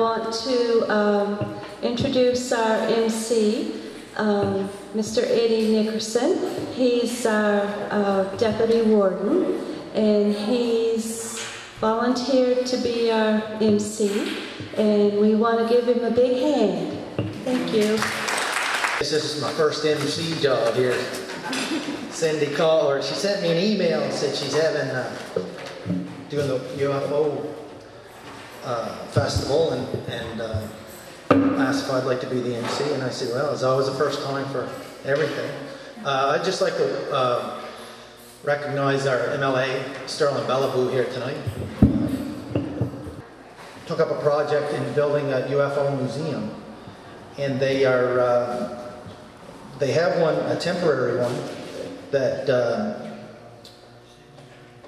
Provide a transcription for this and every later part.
want to introduce our MC, Mr. Eddie Nickerson. He's our Deputy Warden, and he's volunteered to be our MC, and we want to give him a big hand. Thank you. This is my first MC job here. Cindy called, or she sent me an email and said she's having doing the UFO festival, and asked if I'd like to be the MC, and I said, well, it's always the first time for everything. I'd just like to recognize our MLA, Sterling Bellaboo, here tonight. Took up a project in building a UFO museum, and they have one, a temporary one, that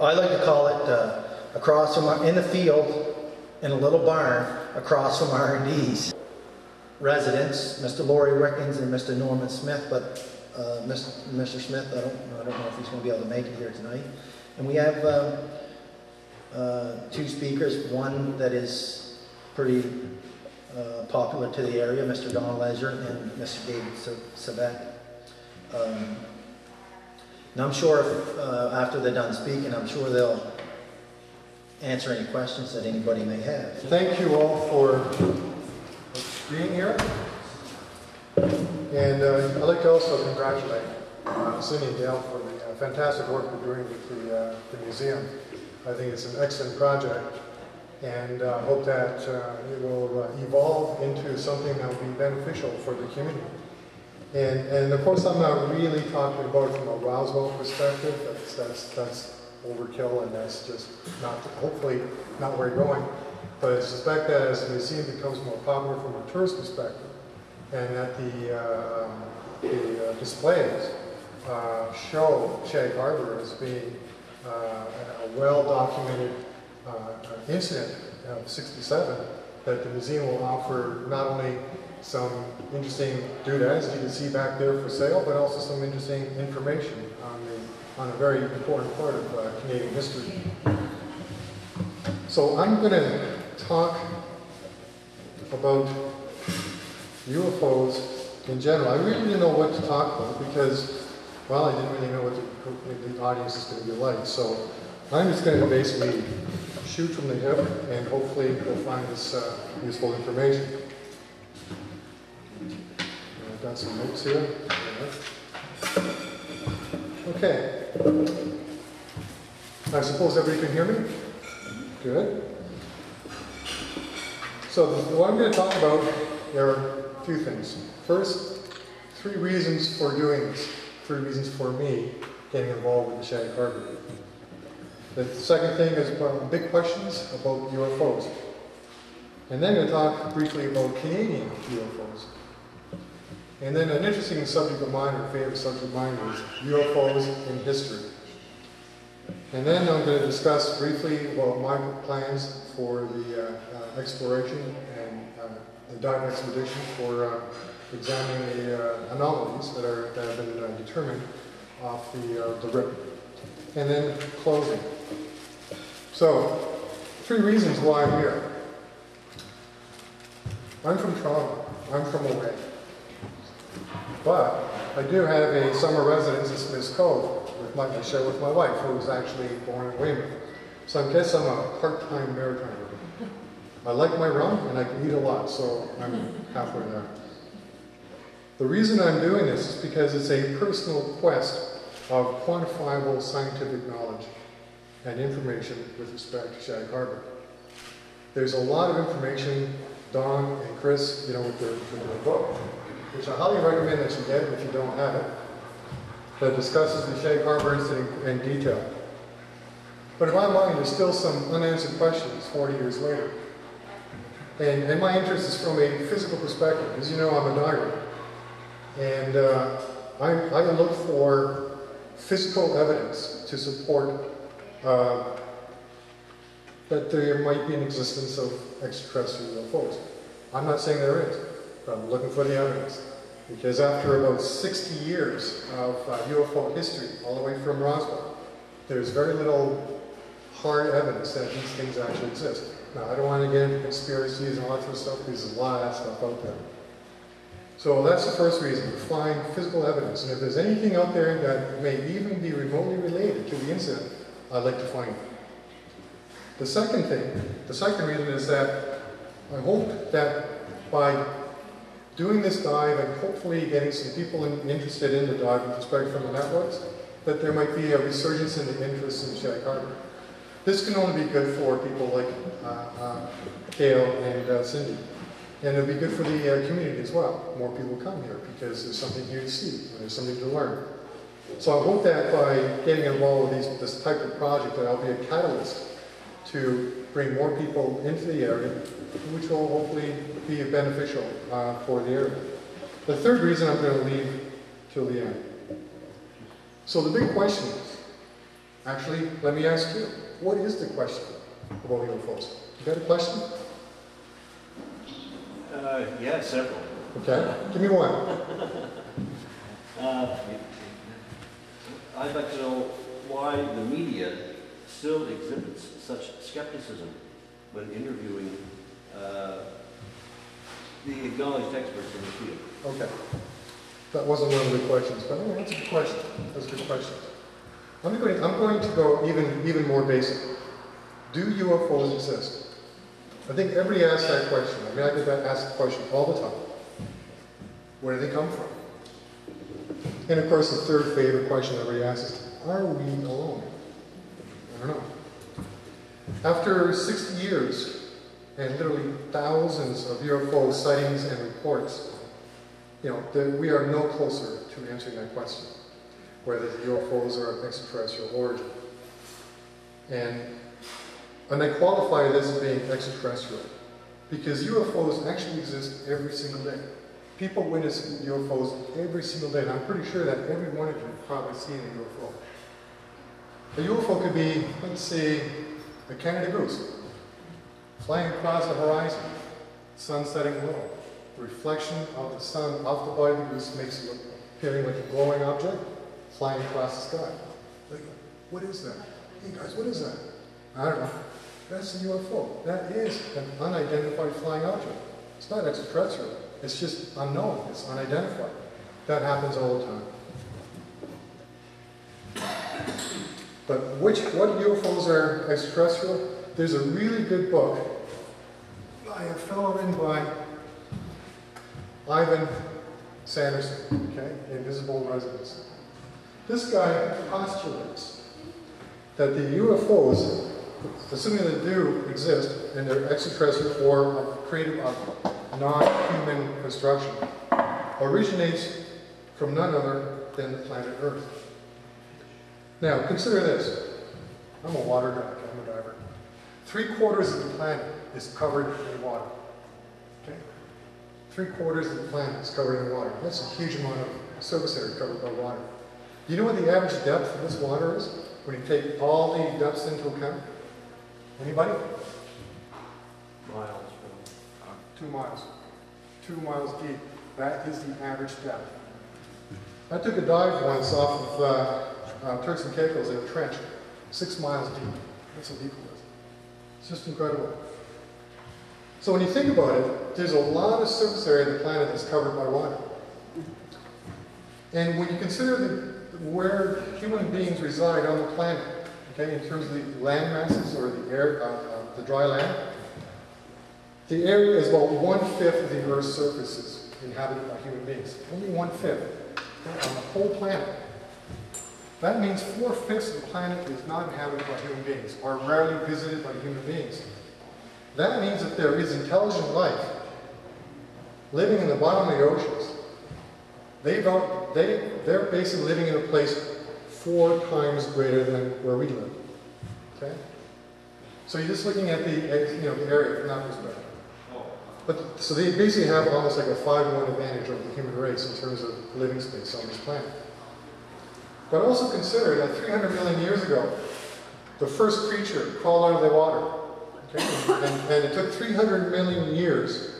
I like to call it across from in the field in a little barn across from R&D's residents, Mr. Laurie Rickens and Mr. Norman Smith, but Mr. Smith, I don't know if he's going to be able to make it here tonight. And we have two speakers, one that is pretty popular to the area, Mr. Don Leisure and Mr. David Savet. And I'm sure if, after they're done speaking, I'm sure they'll answer any questions that anybody may have. Thank you all for being here. And I'd like to also congratulate Cindy and Dale for the fantastic work they're doing with the museum. I think it's an excellent project, and hope that it will evolve into something that will be beneficial for the community. And of course, I'm not really talking about it from a Roswell perspective. That's overkill, and that's just not, hopefully not where you're going. But I suspect that as the museum becomes more popular from a tourist perspective, and that the displays show Shag Harbour as being a well-documented incident of ¡67, that the museum will offer not only some interesting doodads you can see back there for sale, but also some interesting information on a very important part of Canadian history. So I'm going to talk about UFOs in general. I really didn't know what to talk about because, well, I didn't really know what the audience is going to be like. So I'm just going to basically shoot from the hip, and hopefully you'll find this useful information. I've got some notes here. Okay. I suppose everybody can hear me? Good. So what I'm going to talk about are a few things. First, 3 reasons for doing this. 3 reasons for me getting involved with the Shag Harbour. The second thing is big questions about UFOs. And then I'm going to talk briefly about Canadian UFOs. And then an interesting subject of mine, or favorite subject of mine, is UFOs in history. And then I'm going to discuss briefly about my plans for the exploration and the dive expedition for examining the anomalies that have been determined off the rip. And then closing. So, 3 reasons why I'm here. I'm from Toronto. I'm from away. But I do have a summer residence in Smith's Cove I share with my wife, who was actually born in Weymouth. So I guess I'm a part-time maritimer. I like my rum, and I can eat a lot, so I'm halfway there. The reason I'm doing this is because it's a personal quest of quantifiable scientific knowledge and information with respect to Shag Harbour. There's a lot of information, Don and Chris, with their book, which I highly recommend that you get if you don't have it, that discusses the Shag Harbour incident in detail. But in my mind, there's still some unanswered questions 40 years later. And my interest is from a physical perspective. As you know, I'm a diver. And I look for physical evidence to support that there might be an existence of extraterrestrial UFOs. I'm not saying there is, but I'm looking for the evidence. Because after about 60 years of UFO history, all the way from Roswell, there's very little hard evidence that these things actually exist. Now, I don't want to get into conspiracies and all that sort of stuff because there's a lot of that stuff out there. So that's the first reason, to find physical evidence. And if there's anything out there that may even be remotely related to the incident, I'd like to find it. The second reason is that I hope that by doing this dive and hopefully getting some people interested in the dive with respect from the networks, that there might be a resurgence in the interest in Shag Harbour. This can only be good for people like Dale and Cindy. And it'll be good for the community as well. More people come here because there's something here to see and there's something to learn. So I hope that by getting involved with this type of project, that I'll be a catalyst to bring more people into the area, which will hopefully be beneficial for the area. The third reason I'm going to leave till the end. So the big question is, actually, let me ask you, what is the question about UFOs? You got a question? Yeah, several. Okay, give me one. I'd like to know why the media still exhibits such skepticism when interviewing the acknowledged experts in the field. Okay. That wasn't one of the questions, but oh, that's a good question. That's a good question. I'm going to go even more basic. Do UFOs exist? I think everybody asks that question. I mean, I get asked the question all the time. Where do they come from? And of course, the third favorite question everybody asks is, are we alone? I don't know. After 60 years and literally thousands of UFO sightings and reports, you know, we are no closer to answering that question, whether the UFOs are of extraterrestrial origin. And I qualify this as being extraterrestrial because UFOs actually exist every single day. People witness UFOs every single day, and I'm pretty sure that every one of you have probably seen a UFO. A UFO could be, let's say, a Canada goose flying across the horizon, sun setting low. The reflection of the sun off the body of the goose makes it appearing like a glowing object flying across the sky. Like, what is that? Hey guys, what is that? I don't know. That's a UFO. That is an unidentified flying object. It's not extraterrestrial. It's just unknown. It's unidentified. That happens all the time. But what UFOs are extraterrestrial? There's a really good book by a fellow written by Ivan Sanderson, okay, Invisible Residence. This guy postulates that the UFOs, assuming they do exist, and they're extraterrestrial or created of non-human construction, originates from none other than the planet Earth. Now, consider this. I'm a water guy, I'm a diver. 3/4 of the planet is covered in water. Okay? 3/4 of the planet is covered in water. That's a huge amount of surface area covered by water. Do you know what the average depth of this water is when you take all the depths into account? Anybody? Miles. 2 miles. 2 miles deep. That is the average depth. I took a dive once off of Turks and Caicos in a trench, 6 miles deep. That's how deep it was. It's just incredible. So when you think about it, there's a lot of surface area of the planet that's covered by water. And when you consider where human beings reside on the planet, okay, in terms of the land masses or the air, the dry land, the area is about 1/5 of the Earth's surface is inhabited by human beings. Only 1/5 on the whole planet. That means 4/5 of the planet is not inhabited by human beings, or rarely visited by human beings. That means that there is intelligent life living in the bottom of the oceans. They're basically living in a place 4 times greater than where we live. Okay? So you're just looking at the area from that perspective. But so they basically have almost like a 5-to-1 advantage over the human race in terms of living space on this planet. But also consider that 300 million years ago, the first creature crawled out of the water. Okay? And it took 300 million years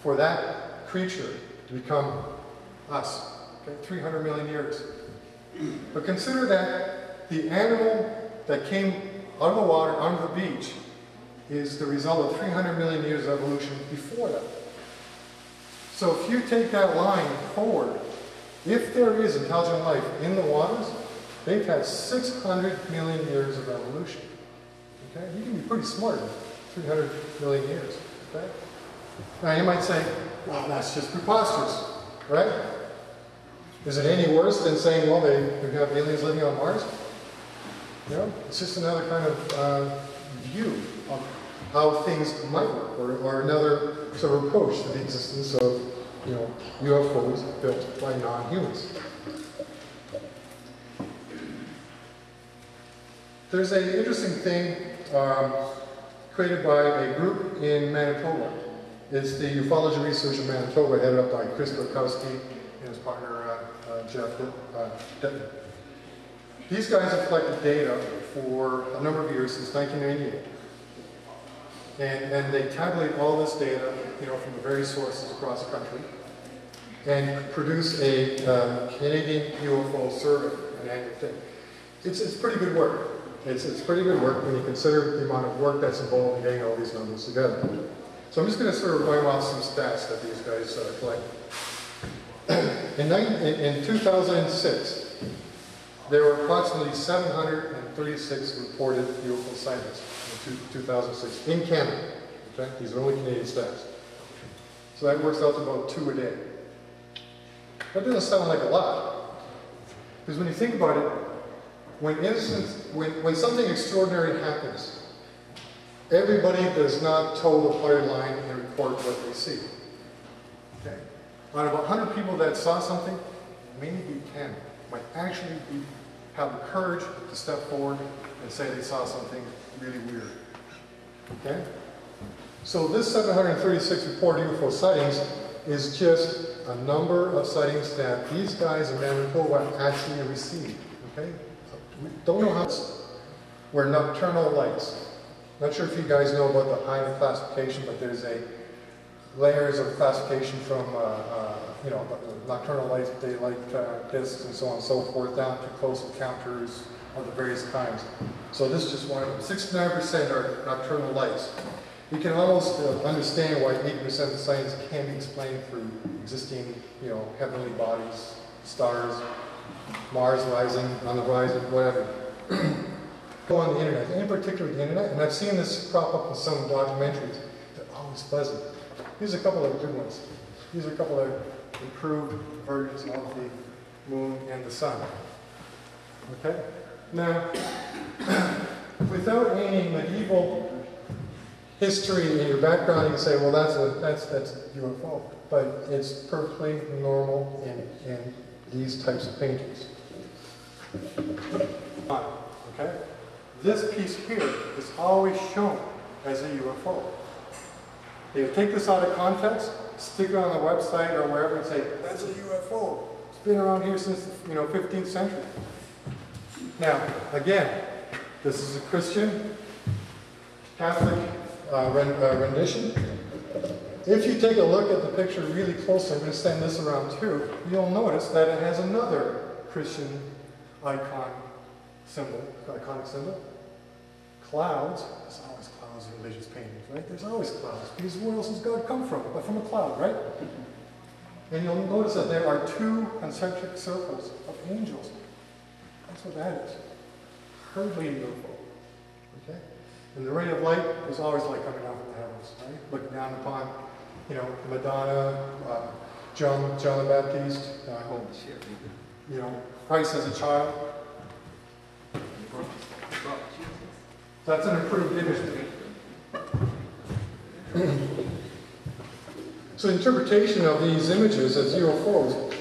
for that creature to become us. Okay? 300 million years. But consider that the animal that came out of the water, onto the beach, is the result of 300 million years of evolution before that. So if you take that line forward, if there is intelligent life in the waters, they've had 600 million years of evolution. Okay? You can be pretty smart in 300 million years. Okay? Now you might say, well, that's just preposterous, right? Is it any worse than saying, well, they have aliens living on Mars? You know, it's just another kind of view of how things might work, or another sort of approach to the existence of, you know, UFOs built by non-humans. There's an interesting thing created by a group in Manitoba. It's the Ufology Research in Manitoba, headed up by Chris Burkowski and his partner Jeff Dittman. These guys have collected data for a number of years, since 1998. And they tabulate all this data, you know, from the various sources across the country, and produce a Canadian UFO survey, an annual thing. It's pretty good work. It's pretty good work when you consider the amount of work that's involved in getting all these numbers together. So I'm just going to sort of run off some stats that these guys collected. In 2006, there were approximately 736 reported UFO sightings in 2006 in Canada. Okay? These are only Canadian stats. So that works out to about 2 a day. That doesn't sound like a lot. Because when you think about it, when something extraordinary happens, everybody does not toe the party line and report what they see. Okay? Out of 100 people that saw something, maybe 10 might actually have the courage to step forward and say they saw something really weird. Okay? So this 736 reported UFO sightings is just a number of sightings that these guys in Manitoba actually received. Okay? We don't know how were nocturnal lights. Not sure if you guys know about the Hyman classification, but there's layers of classification from you know, nocturnal lights, daylight discs, and so on and so forth, down to close encounters of the various kinds. So this is just one of them. 69% are nocturnal lights. You can almost understand why 80% of the sightings can be explained through existing, you know, heavenly bodies, stars, Mars rising, on the horizon, whatever. Go on the internet, in particular the internet, and I've seen this crop up in some documentaries. They're always fuzzy. Here's a couple of good ones. These are a couple of improved versions of the moon and the sun. Okay? Now, without any medieval history in your background, you can say, well, that's a UFO. But it's perfectly normal in these types of paintings. Okay? This piece here is always shown as a UFO. They take this out of context, stick it on the website or wherever and say, that's a UFO. It's been around here since the 15th century. Now, again, this is a Christian Catholic rendition. If you take a look at the picture really closely, I'm going to send this around too, you'll notice that it has another Christian iconic symbol. Clouds. There's always clouds in religious paintings, right? There's always clouds. Because where else does God come from? But from a cloud, right? And you'll notice that there are 2 concentric circles of angels. That's what that is. Hardly a UFO. Okay? And the ray of light is always light coming down from the heavens, right? Looking down upon, you know, Madonna, John the Baptist, you know, Christ as a child. That's an improved image. So interpretation of these images as UFOs,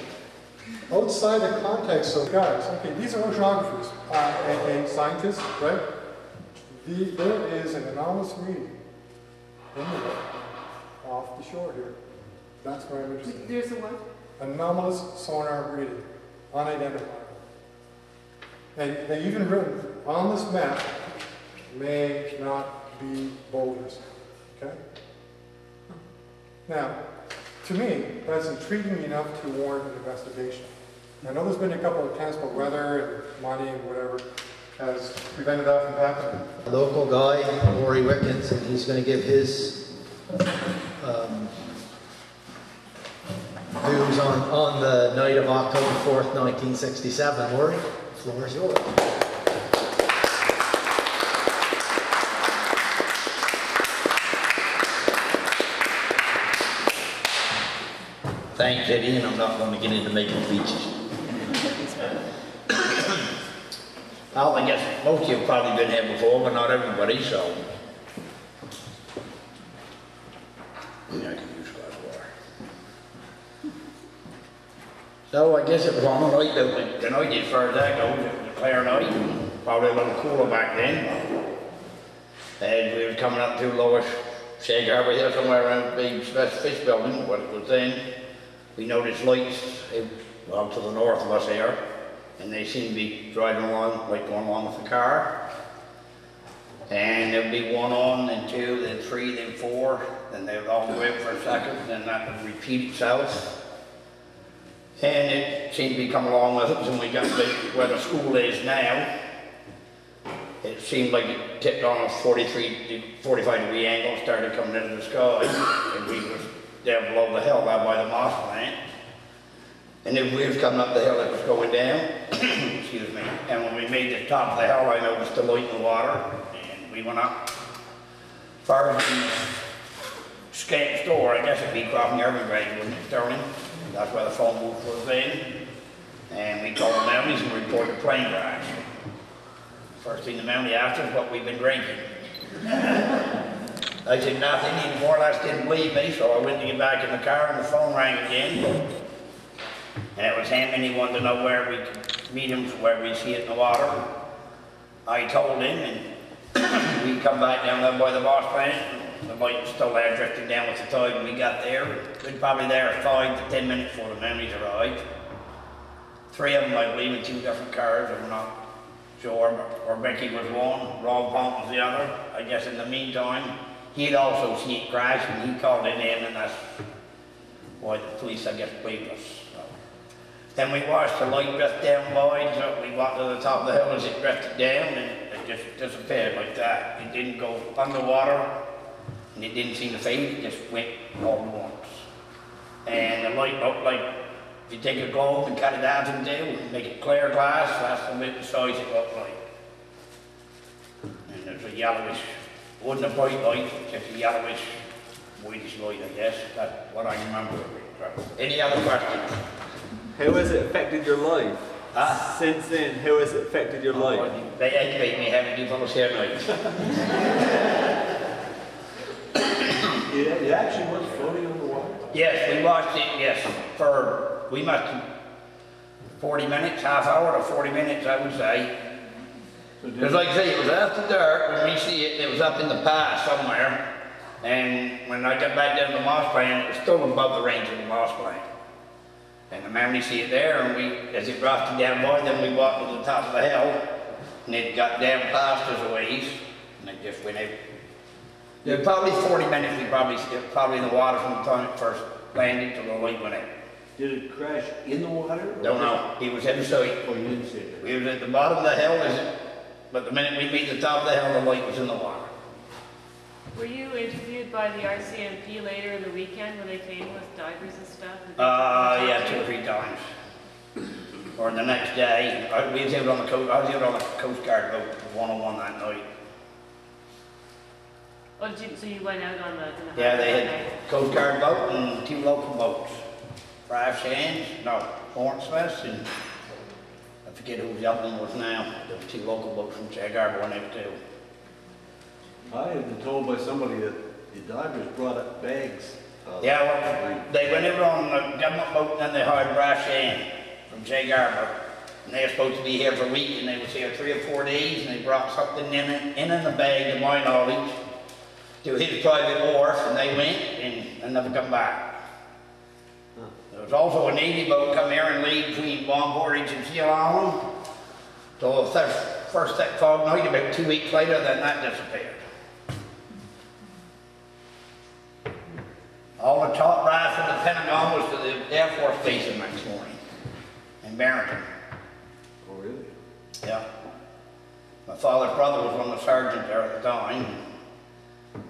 outside the context of guys, okay, these are oceanographers and scientists, right? There is an anomalous reading in the water off the shore here. That's where I'm interested. There's a what? Anomalous sonar reading, unidentified. And they even written on this map, may not be boulders. Okay? Now, to me, that's intriguing enough to warrant an investigation. I know there's been a couple of attempts, but weather and money and whatever has prevented that from happening? A local guy, Laurie Wickens, and he's going to give his views on the night of October 4th, 1967. Laurie, the floor is yours. Thanks, Eddie, and I'm not going to get into making speeches. Well, I guess most of you have probably been here before, but not everybody, so. Yeah, I can use a glass of water. So I guess it was on a night that the night as far as that goes, it was a clear night, probably a little cooler back then. And we were coming up to Lower Shag Harbour here, somewhere around the fish building, what it was then. We noticed lights, well, to the north of us here, and they seemed to be driving along, like going along with the car. And there'd be one on, then two, then three, then four, then they would all go out for a second, then that would repeat itself. And it seemed to be coming along with us, and we got to where the school is now. It seemed like it tipped on a 45-degree angle, started coming into the sky, and we was down below the hill, down by the moss plant. And then we was coming up the hill that was going down, excuse me, and when we made the top of the hill, I noticed the light in the water, and we went up. As far as the skate store, I guess it'd be crossing Irving, wouldn't it, Sterling? That's where the phone booth was in. And we called the Mounties and reported plane crash. First thing the Mountie asked us what we've been drinking. I said nothing, he more or less didn't believe me, so I went to get back in the car and the phone rang again. And it was him, and he wanted to know where we could meet him, where we see it in the water. I told him, and we come back down there by the boss plant. The light was still there, drifting down with the tide when we got there. We were probably there 5 to 10 minutes before the Mounties arrived. 3 of them, I believe, in 2 different cars. I'm not sure, or Becky was one, Rob Pont was the other. I guess in the meantime, he'd also seen it crash, and he called it in, and that's why the police, I guess, believed us. So. Then we watched the light drift down by, so we walked to the top of the hill as it drifted down, and it just disappeared like that. It didn't go underwater, and it didn't seem to fade, it just went all at once. And the light looked like, if you take a globe and cut it out in two, and make it clear glass, that's the bit the size it looked like. And there's a yellowish, wasn't a bright light, just a yellowish, whitish light, I guess. That's what I remember. Any other questions? How has it affected your life? Since then, how has it affected your life? They educate me having you fellows here nights. You actually was floating on the water? Yes, we watched it, yes, for, we must have 40 minutes, half hour to 40 minutes, I would say. Because like I say, it was after dark, when we see it, it was up in the pass somewhere. And when I got back down to the moss plant, it was still above the range of the moss plant. And the Mounties see it there, and we, as it drafted down by, then we walked to the top of the hill, and it got down past us a ways, and it just went out. Yeah, probably 40 minutes, it was probably in the water from the time it first landed till the light went out. Did it crash in the water? Don't know. He was in sight. Oh, you didn't see it? We was at the bottom of the hill, but the minute we meet the top of the hill, the light was in the water. Were you interviewed by the RCMP later in the weekend when they came with divers and stuff? Yeah, 2 or 3 times. Or the next day, I was out on the Coast Guard boat, 101 that night. Oh, so you went out on the Yeah, they had Coast Guard boat and 2 local boats. Five Sands, no, Hornsmiths, and I forget who the other one was now. There were 2 local boats from Shag Harbour went out too. I had been told by somebody that the divers brought up bags. Yeah, well, they went over on the government boat and then they hired Brass Sand from Shag Harbour. And they were supposed to be here for a week, and they was here 3 or 4 days, and they brought something in a bag, to my knowledge, to his private wharf, and they went and never come back. There was also a Navy boat come here and laid between Bomb Portage and Seal Island. So the first thick fog night, about 2 weeks later, then that disappeared. All the top brass from the Pentagon was to the Air Force Base the next morning in Barrington. Oh, really? Yeah. My father's brother was on the sergeant there at the time.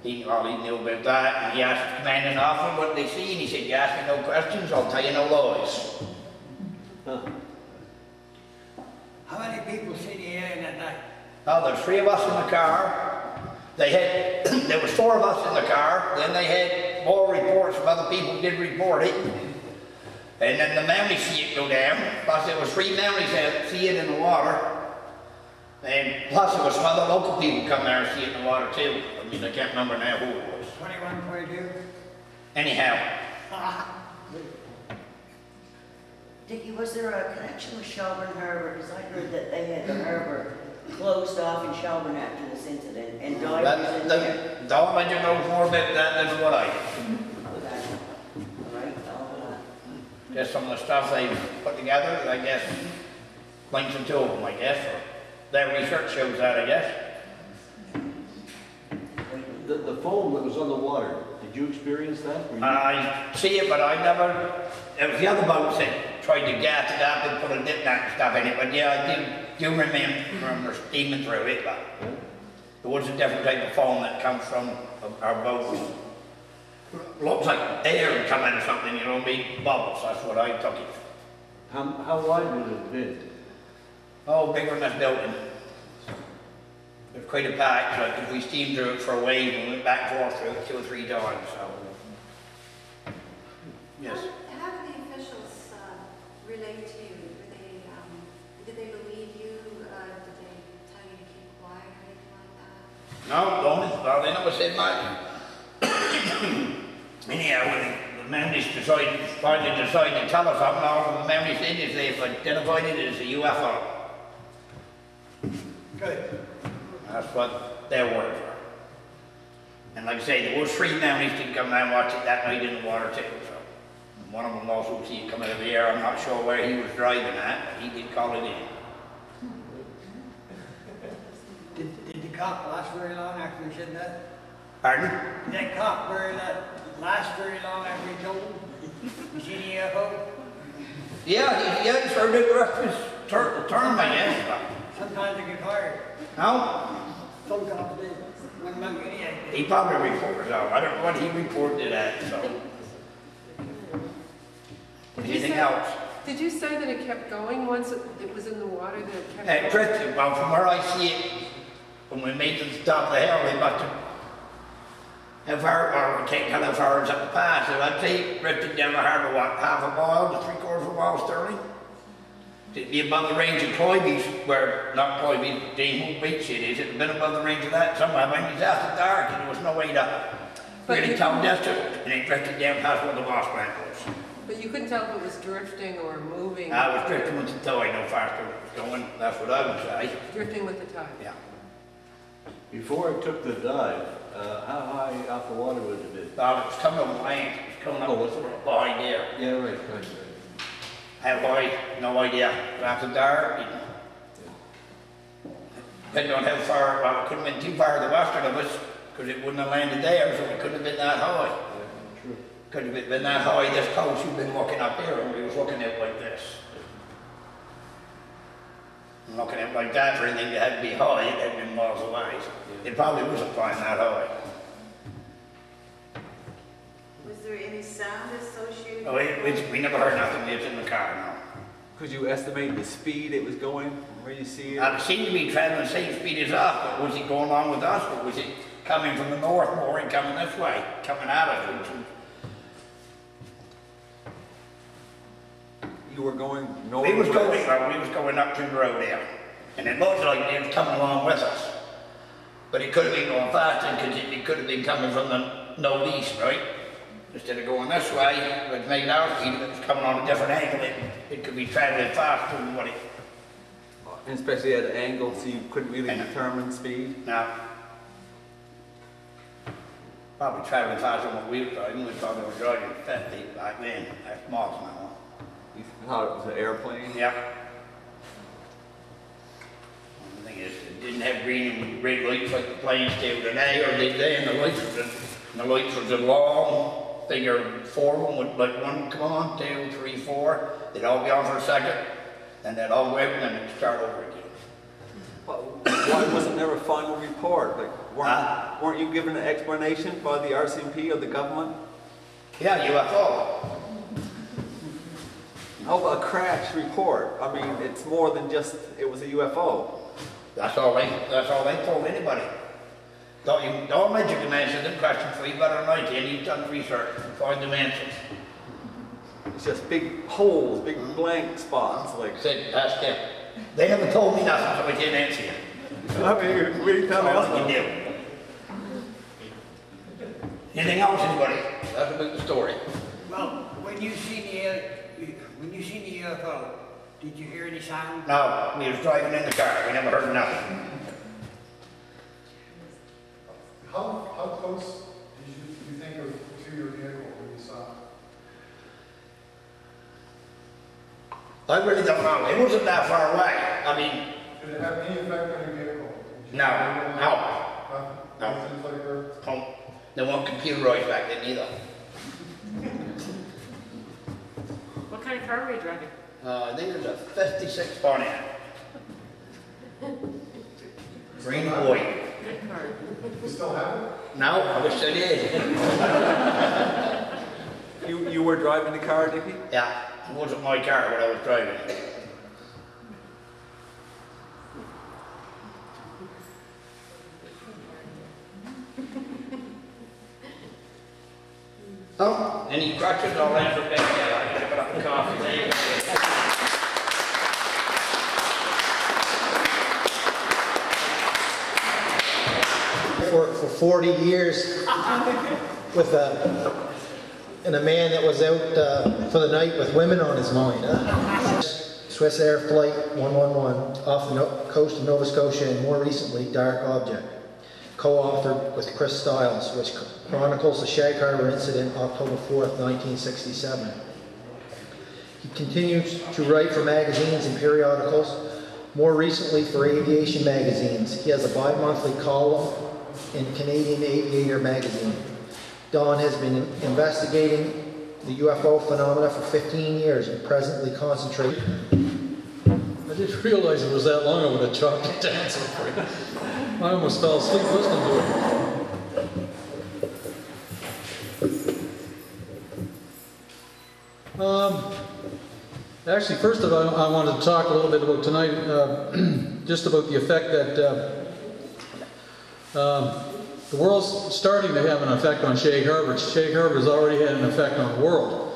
He knew about that, and he asked the commanding officer what they see, and he said, you ask me no questions, I'll tell you no lies. Huh. How many people see the alien at night? Now, there's 3 of us in the car. There was 4 of us in the car, then they had more reports from other people who did report it. And then the memory see it go down, plus there was 3 memories that see it in the water. And plus there was some other local people come there and see it in the water too. I mean, I can't remember now who it was. 2122? Anyhow. Dickie, was there a connection with Shelburne Harbour? Because I heard that they had the harbour closed off in Shelburne after this incident, and divers in there. Don't let you know more about that than what I do. Right, Just some of the stuff they've put together, I guess, links them to them, I guess. Or their research shows that, I guess. The foam that was on the water, did you experience that? I see it, but I never. It was the other boats that tried to gas it up and put a dip net and stuff in it. But yeah, I do remember steaming through it. But it was a different type of foam that comes from our boats. Looks like air coming or something, you know, big bubbles. That's what I took it. How wide would it have been? Oh, bigger than this building. It was quite a patch, like if we steamed through it for a wave and went back and forth through it 2 or 3 times, so. Yes. How did the officials relate to you? Did they believe you? Did they tell you to keep quiet or anything like that? No, they never said much. Anyhow, when the memories finally decided to tell us something, all the memories did is they've identified it as a UFO. Good. That's what their words were. And like I say, there was 3 memories did come down and watch it that night in the water too. So one of them also see it come out of the air. I'm not sure where he was driving at, but he did call it in. Did the cop last very long after he said that? Pardon? Did that cop last very long after he told him? You see the UFO? Yeah, he started to direct his term, I guess. Sometimes they get fired. No? Some cops did. One monkey, yeah. He probably reported out. I don't know what he reported at, so. Anything else? Did you say that it kept going once it was in the water, that it kept It drifted. Well, from where I see it, when we made it to the top of the hill, they must have we can't tell how far it's up the pass. So I'd say it drifted down the harbour, what, half a mile to 3/4 of a mile, Sterling? It'd be above the range of Cloybe's, not Cloybe's, Dane Beach it is. It'd been above the range of that somewhere when it was after dark and there was no way to really tell distance. And it drifted down past where the Moss plant was. But you couldn't tell if it was drifting or moving? I was drifting with the tide, no faster it was going. That's what I would say. Drifting with the tide? Yeah. Before it took the dive, how high off the water was it? Well, it was coming up land. It was coming up behind there. Yeah, right. How high? No idea. After dark, depending on how far, well, it couldn't have been too far to the western of us because it wouldn't have landed there, so it couldn't have been that high. Yeah, true. Couldn't have been that high, this coast you've been looking up here, and we was looking at like this. And looking at like that for anything that had to be high, it had been miles away. So it probably wasn't flying that high. Was there any sound associated? Oh, we never heard nothing. We was in the car now. Could you estimate the speed it was going from where you see it? It seemed to be traveling the same speed as us, but was it going along with us, or was it coming from the north more and coming this way, coming out of it? You were going north? We was going up to the road there, and it looked like it was coming along with us. But it could have been going faster because it could have been coming from the northeast, right? Instead of going this way, it was making our speed, it was coming on a different angle. It could be traveling faster than what it. And especially at an angle, so you couldn't really determine speed? No. Probably traveling faster than what we were driving. We probably were driving 50 back then. That's miles an hour. You thought it was an airplane? Yeah. The thing is, it didn't have green and red lights like the planes do today, or did they? And the lights were just long. Figure 4 of them would, like, one come on, 2, 3, 4. They'd all be on for a second, then they'd all go out and then it'd start over again. why wasn't there a final report? Like, weren't you given an explanation by the RCMP or the government? Yeah, UFO. How about a crash report? I mean, it's more than just it was a UFO. That's all they told anybody. Don't let you dimensions and question free, but at night, and you've done research and find dimensions. It's just big holes, big blank spots. Like, said, ask them. They haven't told me nothing, so I can't answer you. I mean, we tell me All else. I can do. Anything else, anybody? That's about the story. Well, when you seen the UFO, did you hear any sound? No, we was driving in the car. We never heard nothing. How close did you think of to your vehicle when you saw it? I really don't know. It wasn't that far away. I mean... Did it have any effect on your vehicle? No. Nothing flavor? They weren't computerized back then either. What kind of car were you driving? I think it was a 56 Pontiac. Green and white. Good car. You still have it? No, I wish I did. You were driving the car, Dickie? Yeah, it wasn't my car when I was driving it. Oh, any questions? I'll answer back. Yeah, I got up the coffee. For 40 years with a man that was out for the night with women on his mind. Swiss Air Flight 111 off the coast of Nova Scotia, and more recently Dark Object, co-authored with Chris Stiles, which chronicles the Shag Harbour incident October 4th, 1967. He continues to write for magazines and periodicals, more recently for aviation magazines. He has a bi-monthly column in Canadian Aviator magazine. Don has been investigating the UFO phenomena for 15 years and presently concentrates. I didn't realize it was that long. I would have chopped it down so quick. I almost fell asleep listening to it. Actually, first of all, I wanted to talk a little bit about tonight, just about the effect that the world's starting to have an effect on Shag Harbour. Shag Harbour has already had an effect on the world.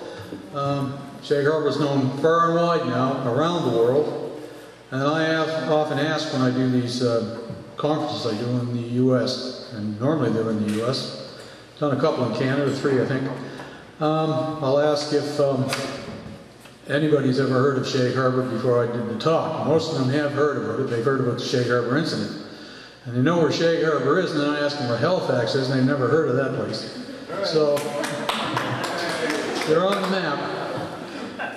Shag Harbour is known far and wide now around the world. And I often ask when I do these conferences I do in the U.S., and normally they're in the U.S., done a couple in Canada, 3 I think. I'll ask if anybody's ever heard of Shag Harbour before I did the talk. Most of them have heard about it. They've heard about the Shag Harbour incident. And they know where Shag Harbour is, and then I ask them where Halifax is, and they've never heard of that place. So, they're on the map.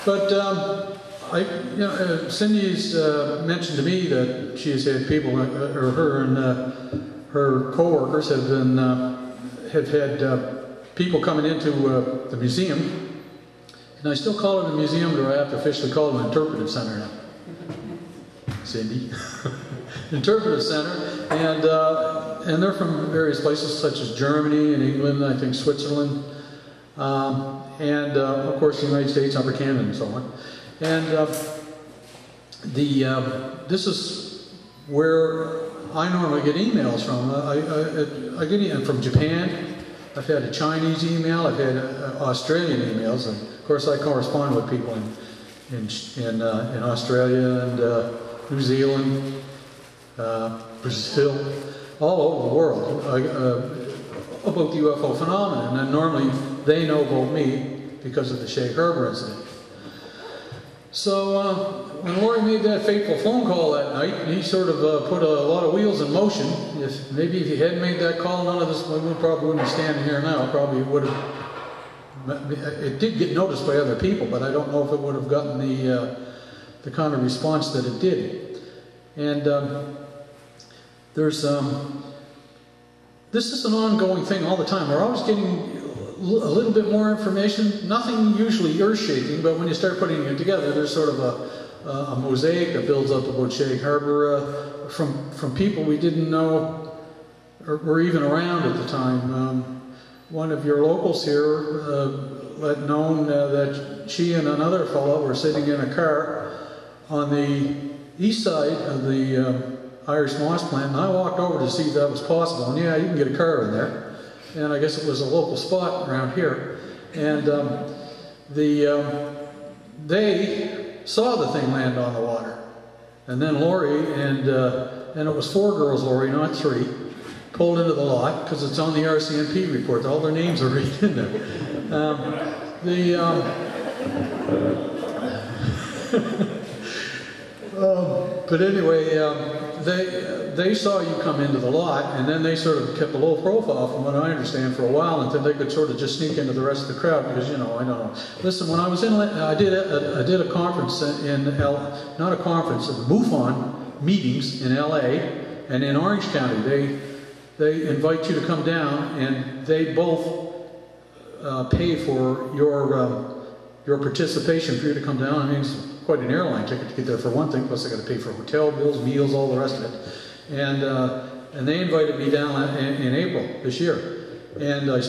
But, Cindy's mentioned to me that she's had people, or her and her co-workers have had people coming into the museum. And I still call it a museum, or I have to officially call it an interpretive center now. Cindy. Interpretive center. And they're from various places such as Germany and England, I think Switzerland, and of course the United States, Upper Canada, and so on. And this is where I normally get emails from. I get from Japan. I've had a Chinese email. I've had Australian emails, and of course I correspond with people in Australia and New Zealand, Brazil, all over the world about the UFO phenomenon. And normally they know about me because of the Shag Harbour incident. So when Laurie made that fateful phone call that night, he sort of put a lot of wheels in motion. Maybe if he hadn't made that call, none of this, we probably wouldn't be standing here now. Probably would have. It did get noticed by other people, but I don't know if it would have gotten the kind of response that it did. And this is an ongoing thing all the time. We're always getting a little bit more information, nothing usually earth-shaking, but when you start putting it together, there's sort of a mosaic that builds up about Shag Harbour from people we didn't know or were even around at the time. One of your locals here let known that she and another fellow were sitting in a car on the east side of the Irish moss plant, and I walked over to see if that was possible. And yeah, you can get a car in there, and I guess it was a local spot around here. And they saw the thing land on the water, and then Lori and it was 4 girls, Lori, not 3, pulled into the lot because it's on the RCMP report. All their names are right in there. But anyway, they saw you come into the lot, and then they sort of kept a low profile, from what I understand, for a while until they could sort of just sneak into the rest of the crowd because, you know, I don't know. Listen, when I was in, I did a conference not a conference, a MUFON meetings in LA and in Orange County. They invite you to come down, and they both pay for your participation for you to come down. I mean, it's quite an airline ticket to get there for one thing, plus I got to pay for hotel bills, meals, all the rest of it. And they invited me down in April this year. And I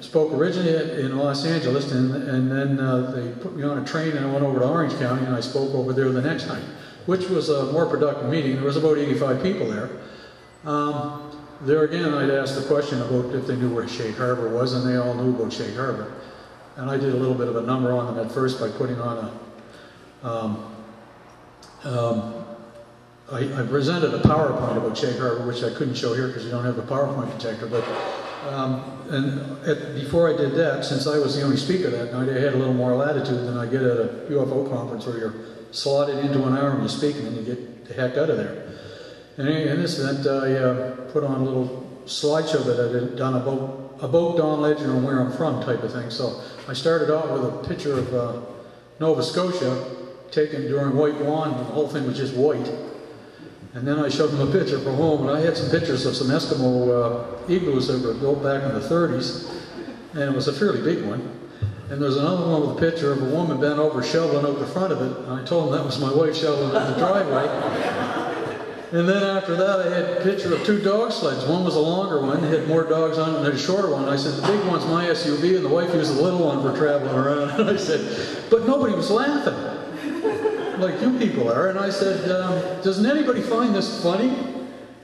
spoke originally in Los Angeles, and then they put me on a train and I went over to Orange County, and I spoke over there the next night, which was a more productive meeting. There was about 85 people there. There again, I'd asked the question about if they knew where Shag Harbour was, and they all knew about Shag Harbour. And I did a little bit of a number on them at first by putting on I presented a PowerPoint about Shag Harbour, which I couldn't show here because you don't have the PowerPoint projector. But before I did that, since I was the only speaker that night, I had a little more latitude than I get at a UFO conference where you're slotted into an hour and you speak and then you get the heck out of there. And in this event, I put on a little slideshow that I had done about Don Legend and where I'm from type of thing. So I started out with a picture of Nova Scotia taken during White Lawn, and the whole thing was just white. And then I showed them a picture from home, and I had some pictures of some Eskimo igloos that were built back in the 30s, and it was a fairly big one. And there's another one with a picture of a woman bent over shoveling out the front of it, and I told them that was my wife shoveling out the driveway. And then after that, I had a picture of 2 dog sleds. One was a longer one, had more dogs on it, and a shorter one. I said, the big one's my SUV, and the wife used the little one for traveling around. And I said, but nobody was laughing, like you people are. And I said, doesn't anybody find this funny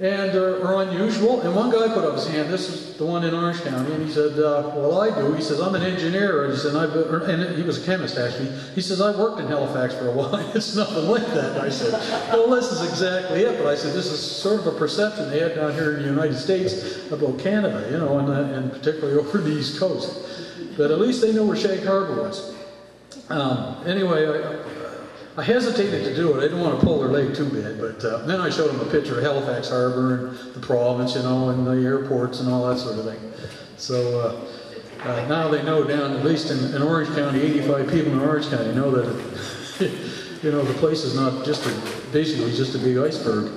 or unusual? And one guy put up his hand. This is the one in Orange County, and he said, well, I do. He says, I'm an engineer. And he said, and he was a chemist, actually. He says, I've worked in Halifax for a while. It's nothing like that. And I said, well, this is exactly it. But I said, this is sort of a perception they had down here in the United States about Canada, you know, and particularly over the East Coast. But at least they know where Shag Harbour was. Anyway, I hesitated to do it. I didn't want to pull their leg too bad, but then I showed them a picture of Halifax Harbour and the province, you know, and the airports and all that sort of thing. So now they know down, at least in Orange County, 85 people in Orange County know that, you know, the place is not just basically just a big iceberg.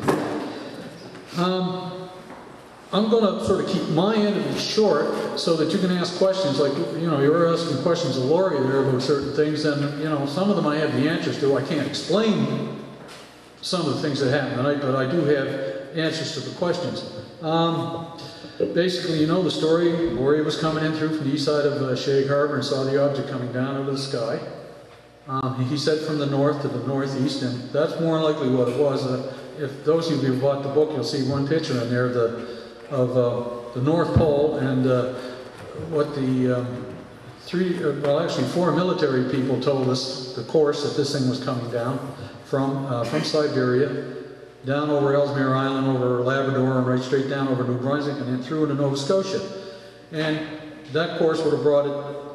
I'm going to sort of keep my end of it short so that you can ask questions. Like, you know, you were asking questions of Lori there about certain things, and, you know, some of them I have the answers to. I can't explain some of the things that happened tonight, but I do have answers to the questions. Basically, you know the story. Lori was coming in through from the east side of Shag Harbour and saw the object coming down out of the sky. He said from the north to the northeast, and that's more likely what it was. If those of you who bought the book, you'll see one picture in there of the North Pole, and what the 4 military people told us the course that this thing was coming down from Siberia, down over Ellesmere Island, over Labrador, and right straight down over New Brunswick, and then through into Nova Scotia. And that course would have brought it,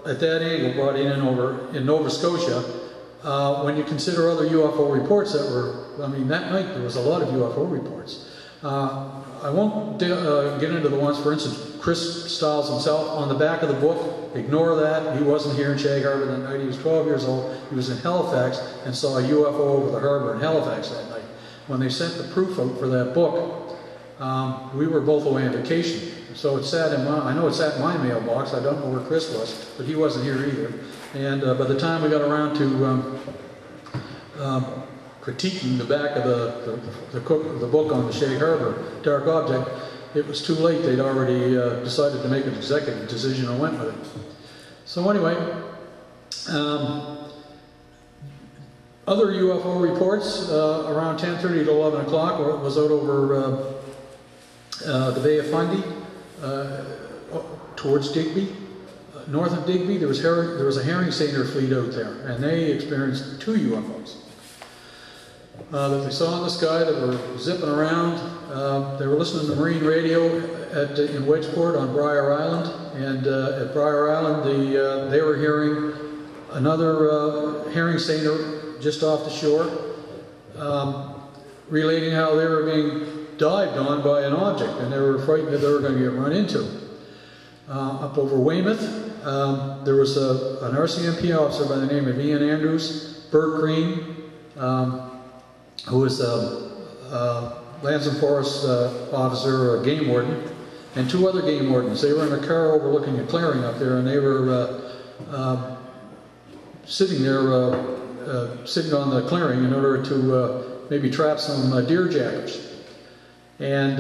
at that angle, brought it in Nova Scotia. When you consider other UFO reports that were, I mean, that night there was a lot of UFO reports. I won't get into the ones, for instance, Chris Stiles himself, on the back of the book, ignore that. He wasn't here in Shag Harbour that night. He was 12 years old. He was in Halifax and saw a UFO over the harbour in Halifax that night. When they sent the proof out for that book, we were both away on vacation. So it sat in my, I know it sat in my mailbox. I don't know where Chris was, but he wasn't here either. And by the time we got around to critiquing the back of the book on the Shag Harbour Dark Object, it was too late. They'd already decided to make an executive decision and went with it. So anyway, other UFO reports around 10:30 to 11 o'clock was out over the Bay of Fundy towards Digby. North of Digby, there was a herring seiner fleet out there, and they experienced 2 UFOs that they saw in the sky that were zipping around. They were listening to marine radio in Wedgeport on Briar Island, and at Briar Island they were hearing another herring seiner just off the shore, relating how they were being dived on by an object, and they were frightened that they were going to get run into. Up over Weymouth, there was an RCMP officer by the name of Ian Andrews, Bert Green, who was a Lands and Forest officer, a game warden, and 2 other game wardens. They were in a car overlooking a clearing up there, and they were sitting there, sitting on the clearing in order to maybe trap some deer jackers. And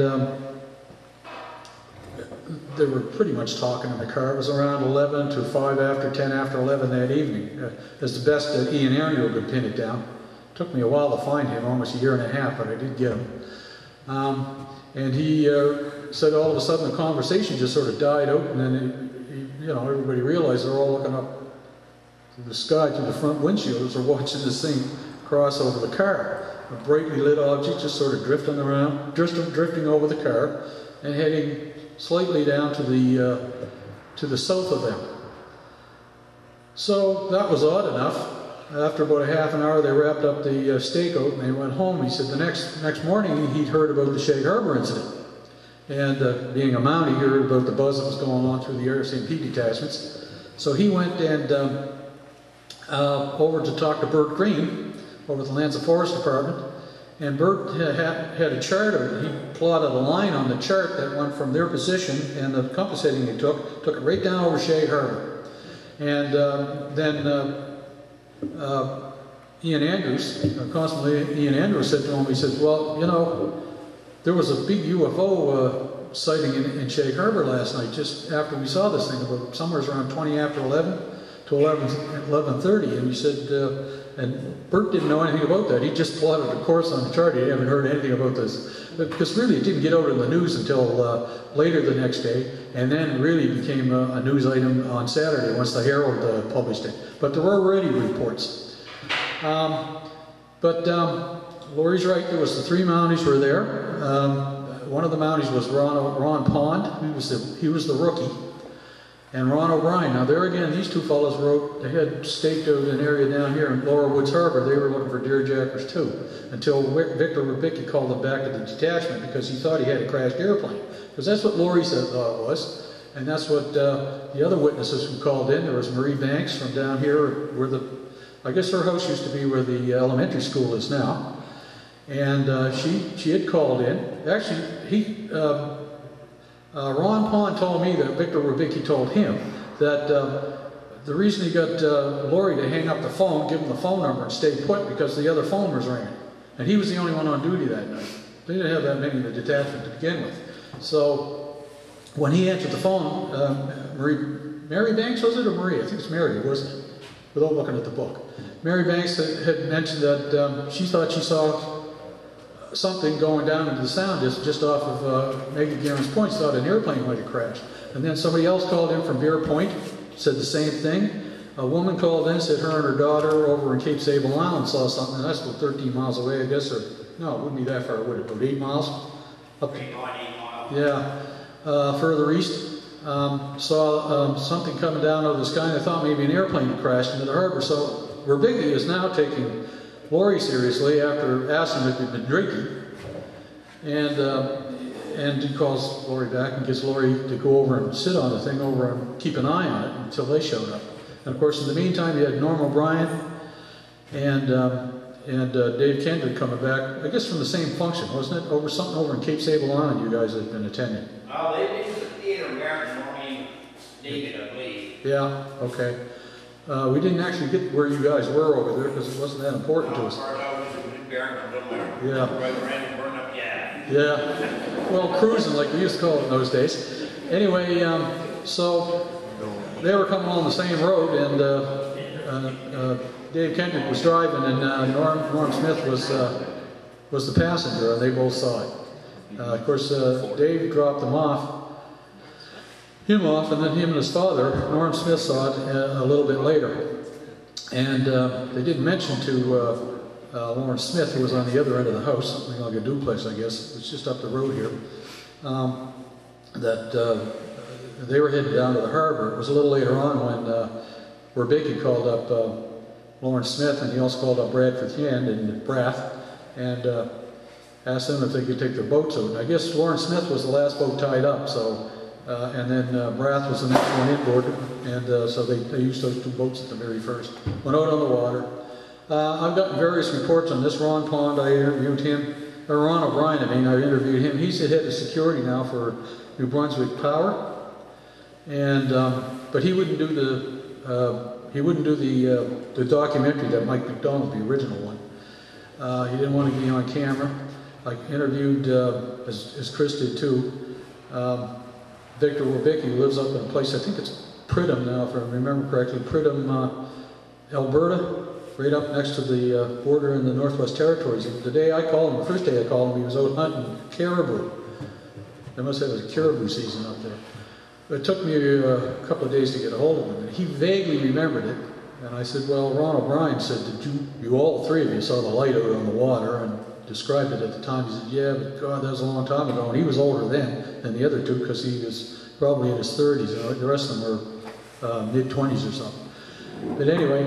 they were pretty much talking in the car. It was around 11 to 5 after 10 after 11 that evening. As the best that Ian Andrew could pin it down. It took me a while to find him, almost a year and a half, but I did get him. And he said all of a sudden the conversation just sort of died out, and then everybody realized they're all looking up to the sky through the front windshields or watching this thing cross over the car. A brightly lit object just sort of drifting around, drifting over the car and heading slightly down to the south of them. So that was odd enough. After about a half an hour, they wrapped up the stakeout and they went home. He said the next morning he'd heard about the Shag Harbour incident. And being a Mountie, he heard about the buzz that was going on through the RCMP detachments. So he went and over to talk to Bert Green over at the Lands and Forest Department. And Bert had a chart of it. He plotted a line on the chart that went from their position, and the compass heading he took it right down over Shag Harbour. And then Ian Andrews, Constable Ian Andrews said to him, he said, well, there was a big UFO sighting in Shag Harbour last night, just after we saw this thing, about somewhere around 20 after 11 to 11:30. And he said, and Bert didn't know anything about that. He just plotted a course on the chart. He hadn't heard anything about this. Because really it didn't get out in the news until later the next day, and then really became a news item on Saturday once the Herald published it. But there were already reports. Laurie's right, there was the 3 Mounties were there. One of the Mounties was Ron Pond. He was the rookie. And Ron O'Brien. Now there again, these 2 fellows they had staked out an area down here in Lower Woods Harbour. They were looking for deer jackers too, until Victor Rubicki called them back to the detachment because he thought he had a crashed airplane. Because that's what Laurie said it was, and that's what the other witnesses who called in. There was Marie Banks from down here, where I guess her house used to be where the elementary school is now, and she had called in. Actually, Ron Pond told me that Victor Rubicki told him that the reason he got Laurie to hang up the phone, give him the phone number and stay put, because the other phone was ringing. And he was the only one on duty that night. They didn't have that many in the detachment to begin with. So when he answered the phone, Mary Banks, was it, or Marie? I think it's Mary, wasn't it? Without looking at the book. Mary Banks had mentioned that she thought she saw something going down into the sound just off of Maggie Guerin's Point. She thought an airplane might have crashed. And then somebody else called in from Bear Point, said the same thing. A woman called in, said her and her daughter over in Cape Sable Island saw something, and that's about 13 miles away, I guess, or no, it wouldn't be that far, would it? About 8 miles? Up to, 8 miles. Yeah, further east. Saw something coming down out of the sky, and I thought maybe an airplane had crashed into the harbour. So Rubicki is now taking Laurie seriously after asking if he'd been drinking, and he calls Laurie back and gets Laurie to go over and sit on the thing over and keep an eye on it until they showed up. And of course, in the meantime, you had Norm O'Brien and Dave Kendrick coming back, I guess from the same function, wasn't it? Something over in Cape Sable Island you guys had been attending. Oh, they was the theater where Norman David, I believe. Yeah, okay. We didn't actually get where you guys were over there because it wasn't that important to us. yard comes up there. Yeah. Drive around and burn up, yeah. Yeah. Well, cruising, like we used to call it in those days. Anyway, so they were coming on the same road, and Dave Kendrick was driving, and Norm Smith was the passenger, and they both saw it. Of course, Dave dropped him off, and then him and his father, Norm Smith, saw it a little bit later. And they didn't mention to Lawrence Smith, who was on the other end of the house, something like a duplex, I guess. It's just up the road here. That they were headed down to the harbor. It was a little later on where Bicky called up Lawrence Smith, and he also called up Bradford Hand and Brath, and asked them if they could take their boats out. And I guess Lawrence Smith was the last boat tied up, so and then Brath was the next one inboard, and so they used those two boats at the very first. Went out on the water. I've gotten various reports on this. Ron Pond, I interviewed him, or Ron O'Brien, I interviewed him. He's the head of security now for New Brunswick Power, and but he wouldn't do the documentary that Mike McDonald, the original one. He didn't want to be on camera. I interviewed, as Chris did too, Victor Wabicki, who lives up in a place, I think it's Pridham now, if I remember correctly, Pridham, Alberta, right up next to the border in the Northwest Territories. The day I called him, the first day I called him, he was out hunting caribou. They must have a caribou season up there. But it took me a couple of days to get a hold of him, and he vaguely remembered it. And I said, well, Ron O'Brien said, did you all three of you saw the light out on the water, and described it at the time. He said, yeah, but God, that was a long time ago. And he was older then than the other two, because he was probably in his 30s, and the rest of them were mid-20s or something. But anyway,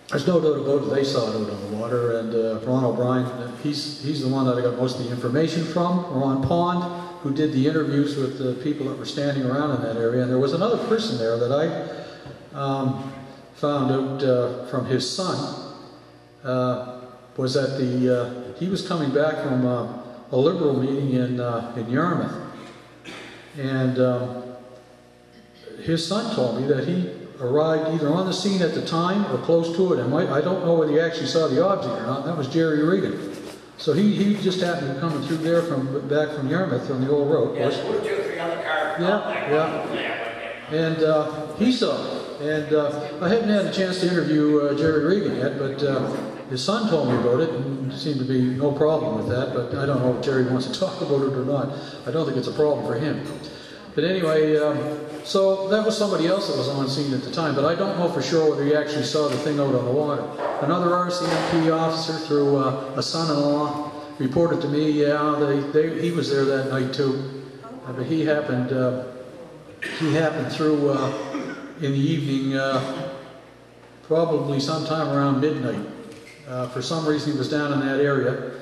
there's no doubt about it, they saw it out on the water, and Ron O'Brien, he's the one that I got most of the information from. Ron Pond, who did the interviews with the people that were standing around in that area. And there was another person there that I found out from his son, was that he was coming back from a Liberal meeting in Yarmouth, and his son told me that he arrived either on the scene at the time or close to it, and I don't know whether he actually saw the object or not. That was Jerry Regan. So he just happened to be coming through there back from Yarmouth on the old road. Yes, 2 or 3 other cars. Yeah. And he saw it. And I haven't had a chance to interview Jerry Regan yet, but his son told me about it, and seemed to be no problem with that, but I don't know if Jerry wants to talk about it or not. I don't think it's a problem for him. But anyway, so that was somebody else that was on scene at the time, but I don't know for sure whether he actually saw the thing out on the water. Another RCMP officer, through a son-in-law, reported to me, he was there that night too. But he happened through in the evening, probably sometime around midnight. For some reason, he was down in that area,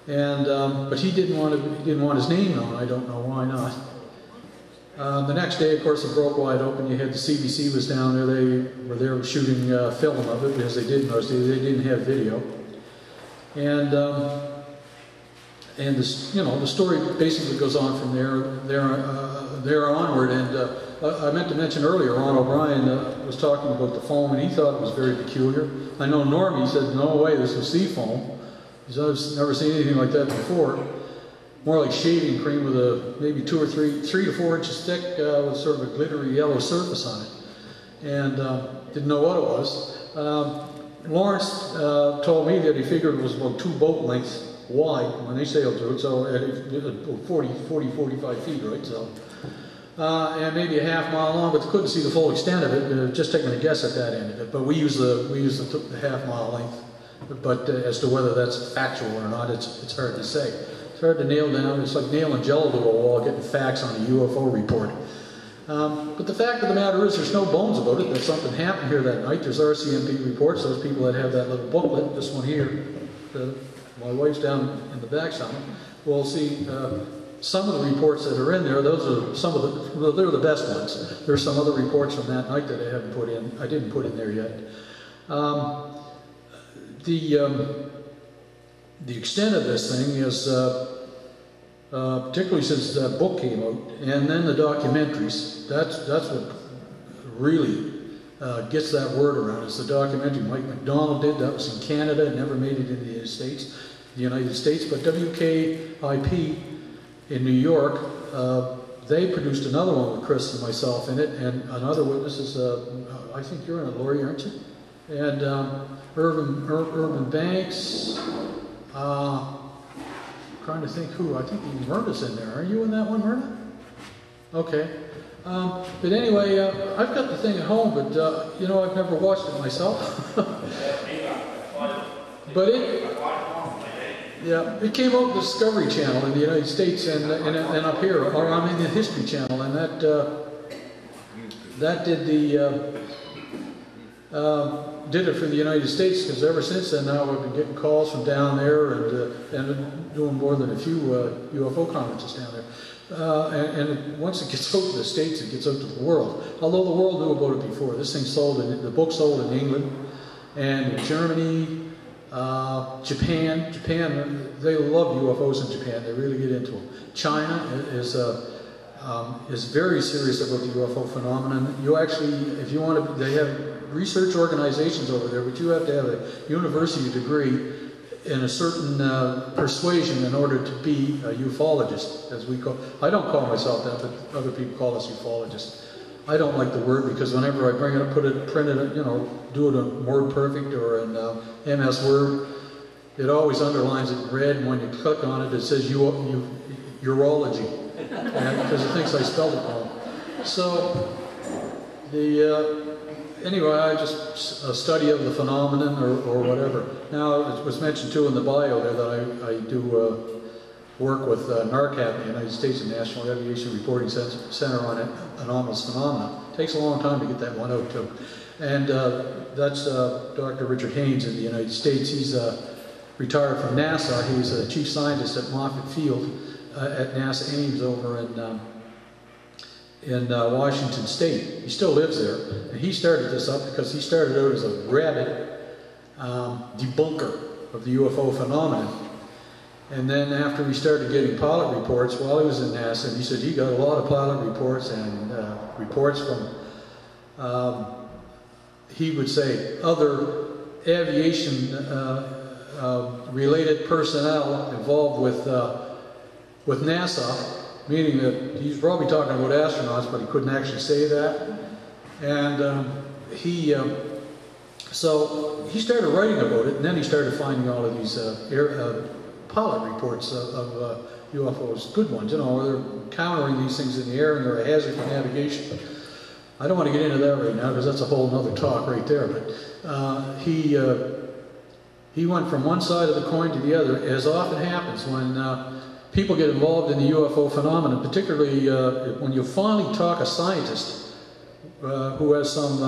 and but he didn't want his name known. I don't know why not. The next day, of course, it broke wide open. You had the CBC was down there. They were there shooting film of it, because they did in those days. They didn't have video, and this, the story basically goes on from there onward. And I meant to mention earlier, Ron O'Brien was talking about the foam, and he thought it was very peculiar. I know Normie said, no way, this was sea foam. He said, I've never seen anything like that before. More like shaving cream with maybe 3 to 4 inches thick, with sort of a glittery yellow surface on it. And didn't know what it was. Lawrence told me that he figured it was about 2 boat lengths wide when they sailed through it, so at 40-45 feet, right? So, and maybe a half mile long, but couldn't see the full extent of it. Just taking a guess at that end of it. But we use the half mile length. But as to whether that's factual or not, it's hard to say. It's hard to nail down. It's like nailing jello to a wall, getting facts on a UFO report. But the fact of the matter is, there's no bones about it that something happened here that night. There's RCMP reports. Those people that have that little booklet, this one here, my wife's down in the back somewhere, will see some of the reports that are in there. Those are they're the best ones. There's some other reports from that night that I haven't put in. I didn't put in there yet. The extent of this thing is, particularly since that book came out, and then the documentaries, that's what really gets that word around. It's the documentary Mike McDonald did. That was in Canada, never made it in the United States. But WKIP in New York, they produced another one with Chris and myself in it, and another witness is, I think you're in it, Lori, aren't you? And Urban Banks, trying to think who, I think Myrna's in there. Are you in that one, Myrna? Okay. But anyway, I've got the thing at home, but you know, I've never watched it myself. But it came out on the Discovery Channel in the United States and up here, or I mean the History Channel, and that did it for the United States, because ever since then now we've been getting calls from down there and doing more than a few UFO conferences down there. And once it gets out to the States, it gets out to the world. Although the world knew about it before. This thing the book sold in England and Germany, Japan. Japan, they love UFOs in Japan. They really get into them. China is very serious about the UFO phenomenon. You actually, if you want to, they have research organizations over there, but you have to have a university degree in a certain persuasion in order to be a ufologist, as we call. I don't call myself that, but other people call us ufologists. I don't like the word because whenever I bring it up, print it, you know, do it in Word Perfect or in MS Word, it always underlines it in red, and when you click on it, it says urology, because it thinks I spelled it wrong. So anyway, I just a study of the phenomenon or whatever. Now, it was mentioned too in the bio there that I do work with NARCAP in the United States, the National Aviation Reporting Center on Anomalous Phenomena. It takes a long time to get that one out too. And that's Dr. Richard Haynes in the United States. He's retired from NASA. He's a chief scientist at Moffett Field at NASA Ames over in Washington State. He still lives there, and he started this up because he started out as a rabid debunker of the UFO phenomenon. And then after he started getting pilot reports while he was in NASA, and he said he got a lot of pilot reports and reports from, he would say, other aviation related personnel involved with NASA, meaning that he's probably talking about astronauts, but he couldn't actually say that. And so he started writing about it, and then he started finding all of these pilot reports of UFOs, good ones, you know, where they're encountering these things in the air and they're a hazard for navigation. I don't want to get into that right now because that's a whole other talk right there, but he went from one side of the coin to the other, as often happens when people get involved in the UFO phenomenon, particularly when you finally talk a scientist who has some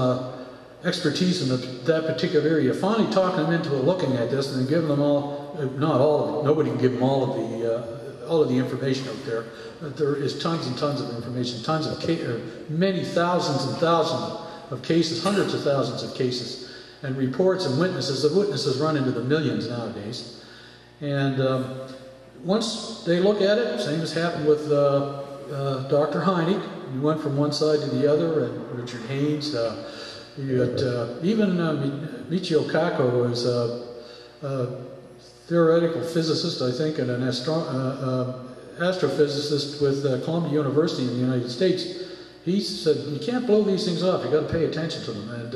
expertise in that particular area, finally talking them into looking at this and then giving them all, not all of it, nobody can give them all of the information out there. There is tons and tons of information, tons of many thousands and thousands of cases, hundreds of thousands of cases, and reports and witnesses. The witnesses run into the millions nowadays. And once they look at it, same as happened with Dr. Hynek. He went from one side to the other, and Richard Haynes. You got even Michio Kaku is a theoretical physicist, I think, and an astrophysicist with Columbia University in the United States. He said, you can't blow these things off, you got to pay attention to them. And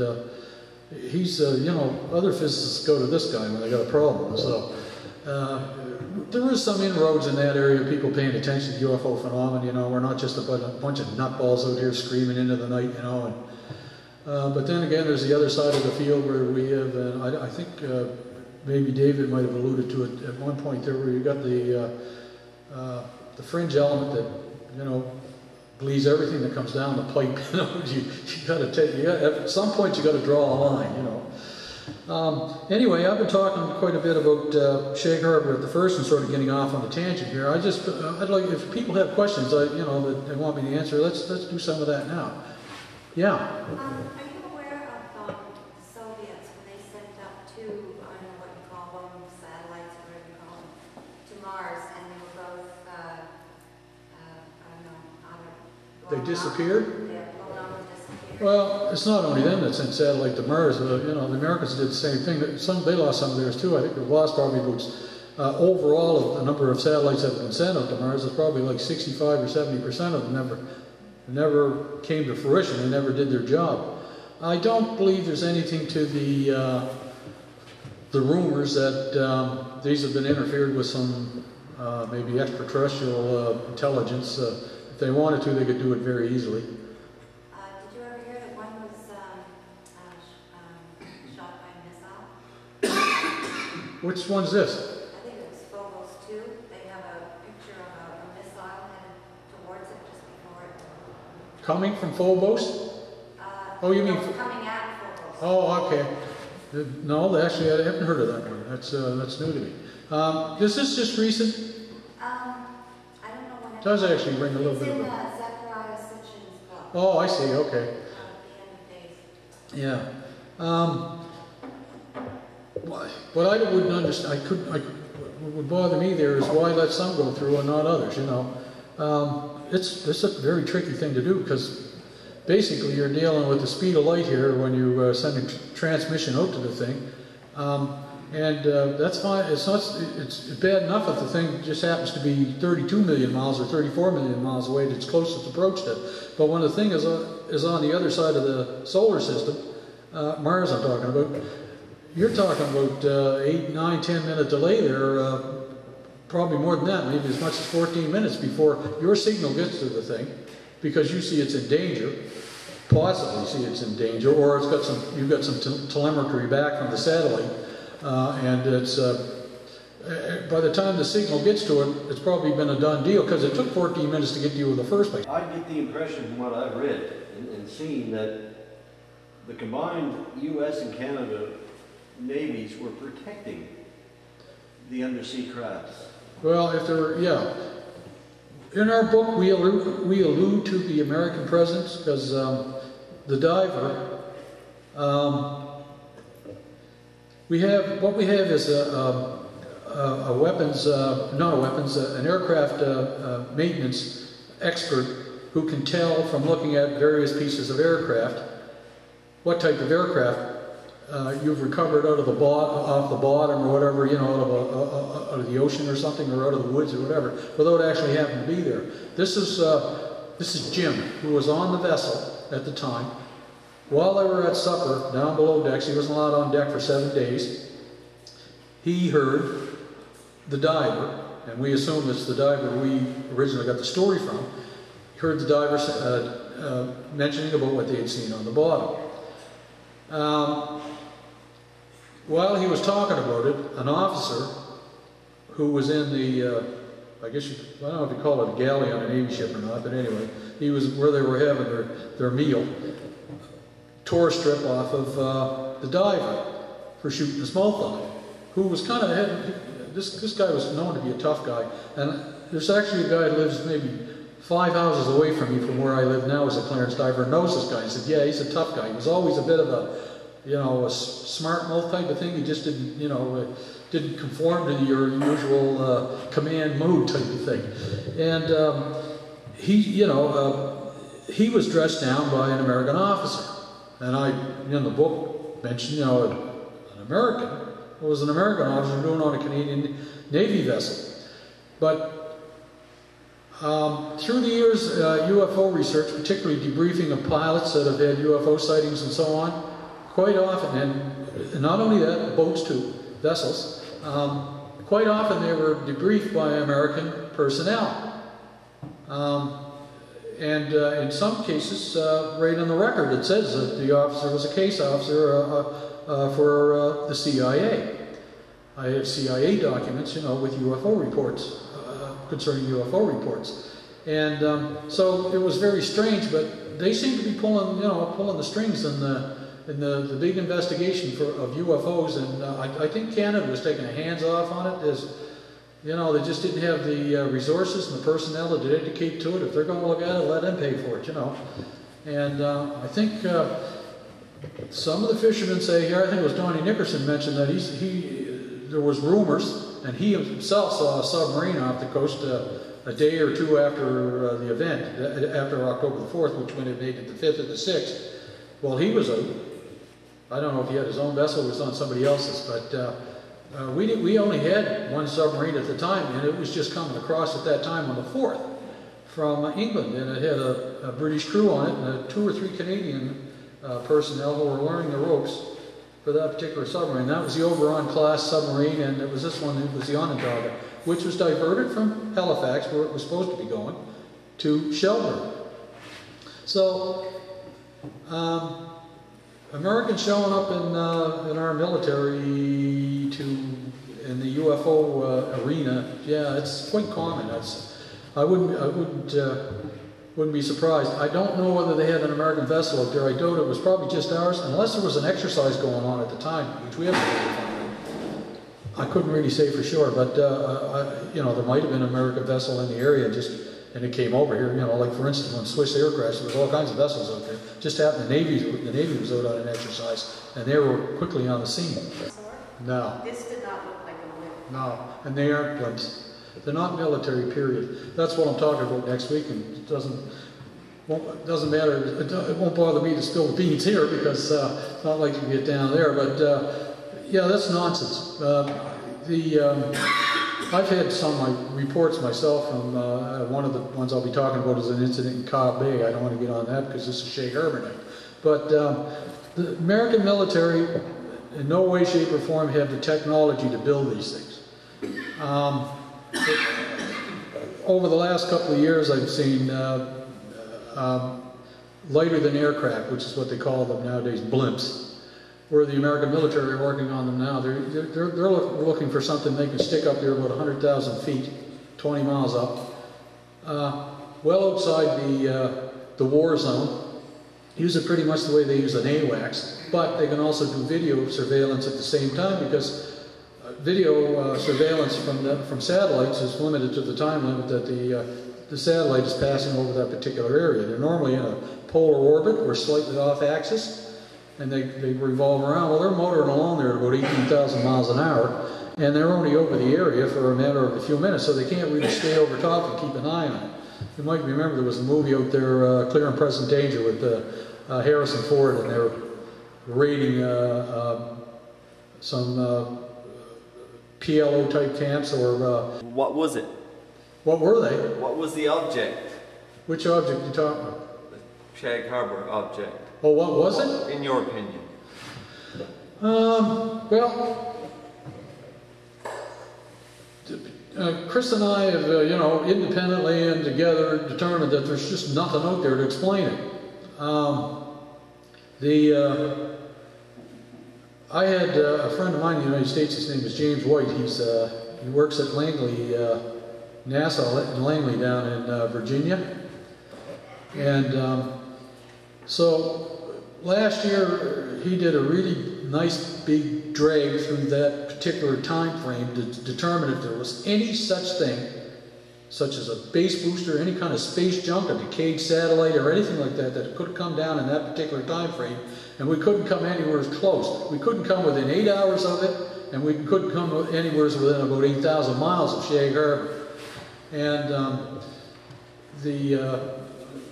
he's, you know, other physicists go to this guy when they got a problem. So there is some inroads in that area, people paying attention to the UFO phenomenon. You know, we're not just a bunch of nutballs out here screaming into the night, you know. And, but then again, there's the other side of the field where we have, and I think maybe David might have alluded to it at one point there, where you got the fringe element that, you know, believes everything that comes down the pipe. You know, you got to take, at some point you got to draw a line, you know. Anyway, I've been talking quite a bit about Shag Harbour at the first and sort of getting off on a tangent here. I'd like, if people have questions, you know, that they want me to answer, let's do some of that now. Yeah. Are you aware of the Soviets when they sent up two, I don't know what you call them, satellites, or whatever you call them, to Mars, and they were both, I don't know, They disappeared? Yeah, blown up and disappeared. Well, it's not only them that sent satellite to Mars. You know, the Americans did the same thing. They lost some of theirs too. I think they've lost probably about, overall, the number of satellites that have been sent out to Mars is probably like 65 or 70% of them never came to fruition. They never did their job. I don't believe there's anything to the rumors that these have been interfered with some maybe extraterrestrial intelligence. If they wanted to, they could do it very easily. Did you ever hear that one was shot by a missile? Which one's this? I think it was Phobos 2. They have a picture of a missile headed towards it just before it. Coming from Phobos? Oh, you mean? Coming at Phobos. Oh, okay. No, actually, I haven't heard of that one. That's new to me. Is this just recent? I don't know when it Does actually ring a little bit of in a... Zechariah Sitchin's book. Oh, I see. Okay. The End of Days. Yeah. What I wouldn't understand, what would bother me there is why let some go through and not others, you know. It's a very tricky thing to do because basically you're dealing with the speed of light here when you send a transmission out to the thing. That's fine. It's bad enough if the thing just happens to be 32 million miles or 34 million miles away that's closest approach to it. But when the thing is on the other side of the solar system, Mars I'm talking about, you're talking about 8, 9, 10 minute delay there, probably more than that, maybe as much as 14 minutes before your signal gets to the thing, because you see it's in danger, possibly see it's in danger, or you've got some telemetry back from the satellite, and it's by the time the signal gets to it, it's probably been a done deal because it took 14 minutes to get to you in the first place. I get the impression from what I've read and seen that the combined U.S. and Canada navies were protecting the undersea crafts. Well, if there were, yeah. In our book, we allude to the American presence because the diver, what we have is a weapons, not a weapons, an aircraft maintenance expert who can tell from looking at various pieces of aircraft what type of aircraft you've recovered out of off the bottom or whatever, you know, out of the ocean or something, or out of the woods or whatever, without actually having to be there. This is Jim, who was on the vessel at the time. While they were at supper down below decks, he wasn't allowed on deck for 7 days. He heard the diver, and we assume it's the diver we originally got the story from. He heard the diver mentioning about what they had seen on the bottom. While he was talking about it, an officer who was in the, I don't know if you call it a galley on a Navy ship or not, but anyway, he was where they were having their meal, tore a strip off of the diver for shooting his mouth on it, who was kind of, this guy was known to be a tough guy, and there's actually a guy who lives maybe 5 houses away from me from where I live now as a clearance diver, knows this guy. He said, yeah, he's a tough guy. He was always a bit of a, you know, a smart mouth type of thing. He just didn't, you know, didn't conform to your usual command mode type of thing. And he, you know, he was dressed down by an American officer. And I, in the book, mentioned, you know, an American. It was an American officer doing on a Canadian Navy vessel. But through the years, UFO research, particularly debriefing of pilots that have had UFO sightings and so on, quite often, and not only that, boats too, vessels, quite often they were debriefed by American personnel. And in some cases, right on the record, it says that the officer was a case officer for the CIA. I have CIA documents, you know, with UFO reports, concerning UFO reports. And so it was very strange, but they seem to be pulling the strings in the big investigation of UFOs, and I think Canada was taking a hands-off on it. As you know, they just didn't have the resources and the personnel to dedicate to it. If they're going to look at it, let them pay for it, you know. And I think some of the fishermen say here, I think it was Donnie Nickerson mentioned that there was rumors, and he himself saw a submarine off the coast a day or two after the event, after October the 4th, which would have made it the 5th or the 6th. while he was out, I don't know if he had his own vessel or was on somebody else's, but we only had one submarine at the time, and it was just coming across at that time on the 4th from England, and it had a British crew on it and 2 or 3 Canadian personnel who were learning the ropes for that particular submarine. That was the Oberon class submarine, and it was this one that was the Onondaga, which was diverted from Halifax, where it was supposed to be going, to Shelburne. So, Americans showing up in our military in the UFO arena, yeah, it's quite common. I wouldn't be surprised. I don't know whether they had an American vessel up there. I doubt it was probably just ours, unless there was an exercise going on at the time, which we haven't really found. I couldn't really say for sure, but you know, there might have been an American vessel in the area, and it came over here. You know, like for instance, when Swiss Air crashed, there was all kinds of vessels out there. Just happened the Navy was out on an exercise, and they were quickly on the scene. No. This did not look like a blimp. No, and they aren't blimps. They're not military, period. That's what I'm talking about next week, and it doesn't matter. It won't bother me to spill the beans here, because it's not like you get down there. But yeah, that's nonsense. I've had some reports myself from one of the ones I'll be talking about is an incident in Cobb Bay. I don't want to get on that because this is Shag Harbour night. But the American military, in no way, shape, or form, have the technology to build these things. Over the last couple of years, I've seen lighter than aircraft, which is what they call them nowadays, blimps, where the American military are working on them now. They're looking for something they can stick up there about 100,000 feet, 20 miles up, well outside the war zone. Use it pretty much the way they use an AWACS, but they can also do video surveillance at the same time, because video surveillance from satellites is limited to the time limit that the satellite is passing over that particular area. They're normally in a polar orbit or slightly off axis, and they revolve around. Well, they're motoring along there at about 18,000 miles an hour, and they're only over the area for a matter of a few minutes, so they can't really stay over top and keep an eye on it. You might remember there was a movie out there, Clear and Present Danger, with Harrison Ford, and they were raiding some PLO type camps, or what was it? What were they? What was the object? Which object are you talking about? The Shag Harbour object. Oh, what was it? In your opinion. Well, Chris and I have, you know, independently and together determined that there's just nothing out there to explain it. I had a friend of mine in the United States. His name is James White. He works at Langley, NASA in Langley down in Virginia. And so last year he did a really nice big drag through that particular time frame to determine if there was any such thing, such as a base booster, any kind of space junk, a decayed satellite, or anything like that that could come down in that particular time frame. And we couldn't come anywhere close. We couldn't come within 8 hours of it, and we couldn't come anywhere within about 8,000 miles of Shag Harbour. And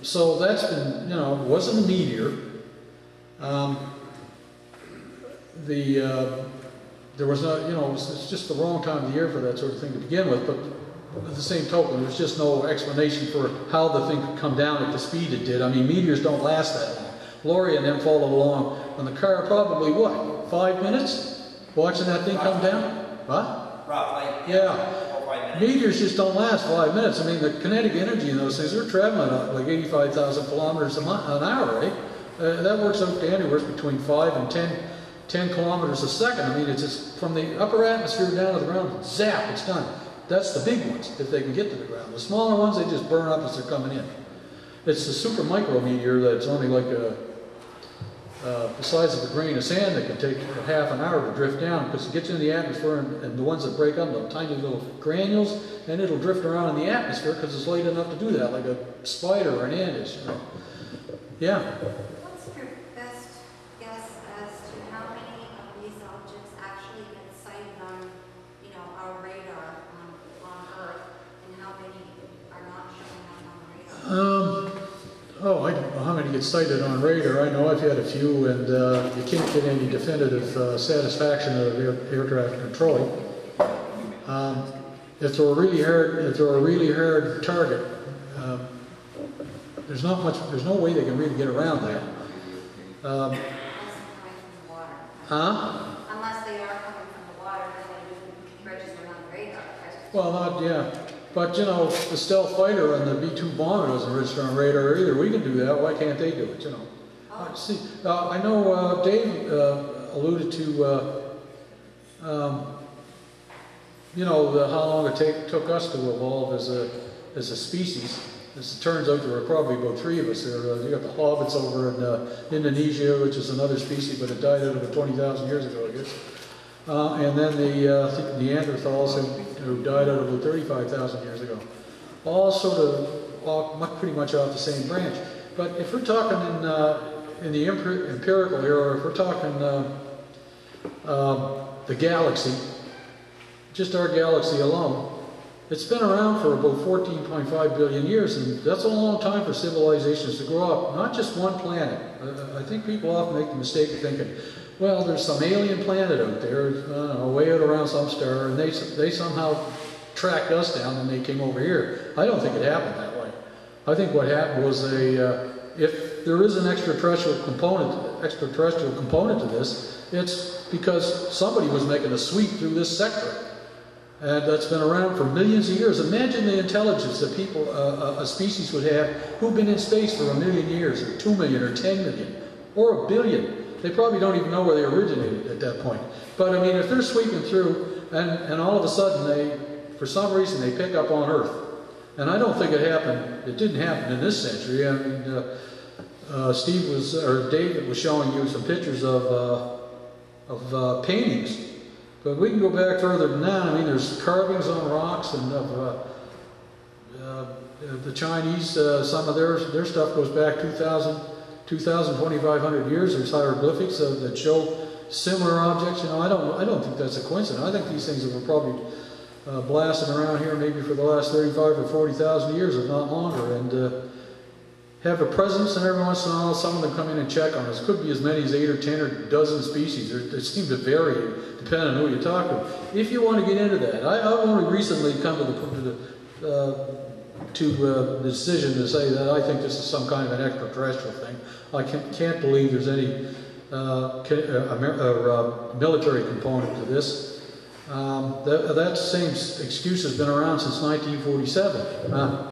so that's been, you know, it wasn't a meteor. There was no, you know, it's just the wrong time of the year for that sort of thing to begin with, but at the same token, there's just no explanation for how the thing could come down at the speed it did. I mean, meteors don't last that long. Laurie and them followed along on the car probably, what, 5 minutes? Watching that thing come down? What? Roughly. Yeah. Meteors just don't last 5 minutes. I mean, the kinetic energy in those things, they're traveling at like 85,000 kilometers an hour, right? That works out to anywhere between 5 and 10 kilometers a second. I mean, it's just from the upper atmosphere down to the ground, zap, it's done. That's the big ones, if they can get to the ground. The smaller ones, they just burn up as they're coming in. It's the super micrometeor that's only like the size of a grain of sand that can take half an hour to drift down, because it gets into the atmosphere, and the ones that break up, the tiny little granules, and it'll drift around in the atmosphere because it's light enough to do that, like a spider or an ant is, you know. Yeah. What's your best guess as to how many of these objects actually get sighted on, you know, our radar on Earth, and how many are not showing up on radar? Oh, I don't know how many to get sighted on radar. I know I've had a few, and you can't get any definitive satisfaction out of air traffic control. If they're a really hard target, there's no way they can really get around that. Unless they are coming from the water, then they register on the radar. Well, yeah. But, you know, the stealth fighter and the B-2 bomber doesn't register on radar either. We can do that. Why can't they do it, you know? See, I know Dave alluded to, you know, how long it took us to evolve as a species. As it turns out, there were probably about 3 of us there. You got the hobbits over in Indonesia, which is another species, but it died out of it 20,000 years ago, I guess. And then the Neanderthals who died out of it 35,000 years ago. All sort of, pretty much off the same branch. But if we're talking in the empirical era, if we're talking the galaxy, just our galaxy alone, it's been around for about 14.5 billion years, and that's a long time for civilizations to grow up. Not just one planet. I think people often make the mistake of thinking, well, there's some alien planet out there, way out around some star, and they somehow tracked us down and they came over here. I don't think it happened that way. I think what happened was if there is an extraterrestrial component to this, it's because somebody was making a sweep through this sector. And that's been around for millions of years. Imagine the intelligence that a species would have who've been in space for 1 million years, or 2 million, or 10 million, or 1 billion. They probably don't even know where they originated at that point. But I mean, if they're sweeping through, and all of a sudden for some reason they pick up on Earth, and I don't think it didn't happen in this century. I mean, David was showing you some pictures of paintings. But we can go back further than that. I mean, there's carvings on rocks, and the Chinese, some of their stuff goes back 2,500 years. There's hieroglyphics that show similar objects. You know, I don't think that's a coincidence. I think these things were probably blasting around here maybe for the last 35 or 40,000 years, if not longer, and have a presence, and every once in a while some of them come in and check on us. Could be as many as 8 or 10 or a dozen species. They seem to vary depending on who you talk to. If you want to get into that, I've only recently come to the decision to say that I think this is some kind of an extraterrestrial thing. I can't believe there's any military component to this. That same excuse has been around since 1947.